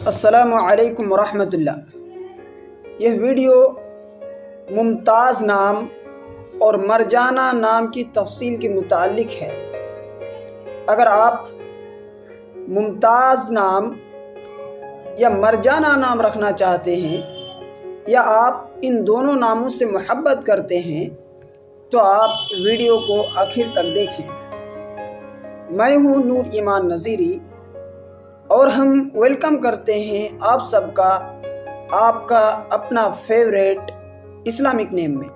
السلام علیکم ورحمۃ اللہ۔ یہ ویڈیو ممتاز نام اور مرجانہ نام کی تفصیل کے متعلق ہے۔ اگر آپ ممتاز نام یا مرجانہ نام رکھنا چاہتے ہیں یا آپ ان دونوں ناموں سے محبت کرتے ہیں تو آپ ویڈیو کو آخر تک دیکھیں۔ میں ہوں نور ایمان نذیری اور ہم ویلکم کرتے ہیں آپ سب کا آپ کا اپنا فیوریٹ اسلامک نیم میں۔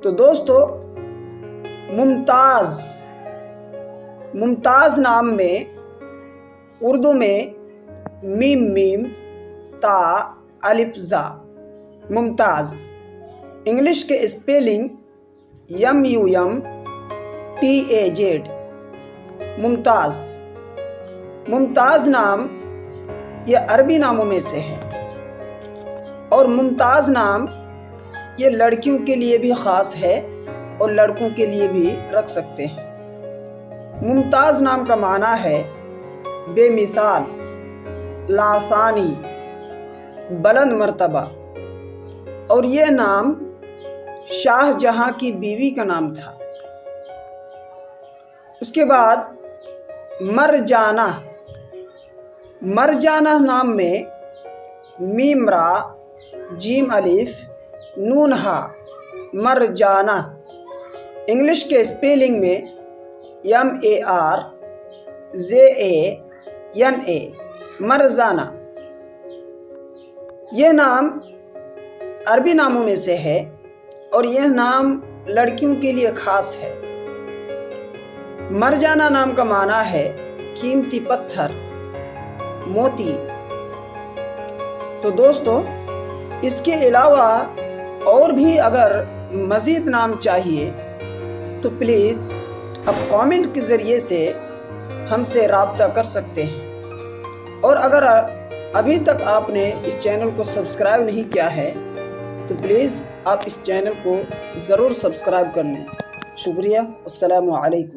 تو دوستو، ممتاز نام میں اردو میں میم تا الف زا ممتاز، انگلش کے اسپیلنگ MUMTAZ ممتاز نام یہ عربی ناموں میں سے ہے، اور ممتاز نام یہ لڑکیوں کے لیے بھی خاص ہے اور لڑکوں کے لیے بھی رکھ سکتے ہیں۔ ممتاز نام کا معنی ہے بے مثال، لاثانی، بلند مرتبہ، اور یہ نام شاہ جہاں کی بیوی کا نام تھا۔ اس کے بعد مرجانہ نام میں میم را جیم الف نون ہا مرجانہ، انگلش کے اسپیلنگ میں MARZANA مرجانہ۔ یہ نام عربی ناموں میں سے ہے اور یہ نام لڑکیوں کے لیے خاص ہے۔ مرجانہ نام کا معنی ہے قیمتی پتھر، موتی۔ تو دوستو، اس کے علاوہ اور بھی اگر مزید نام چاہیے تو پلیز آپ کامنٹ کے ذریعے سے ہم سے رابطہ کر سکتے ہیں، اور اگر ابھی تک آپ نے اس چینل کو سبسکرائب نہیں کیا ہے تو پلیز آپ اس چینل کو ضرور سبسکرائب کر لیں۔ شکریہ، السلام علیکم۔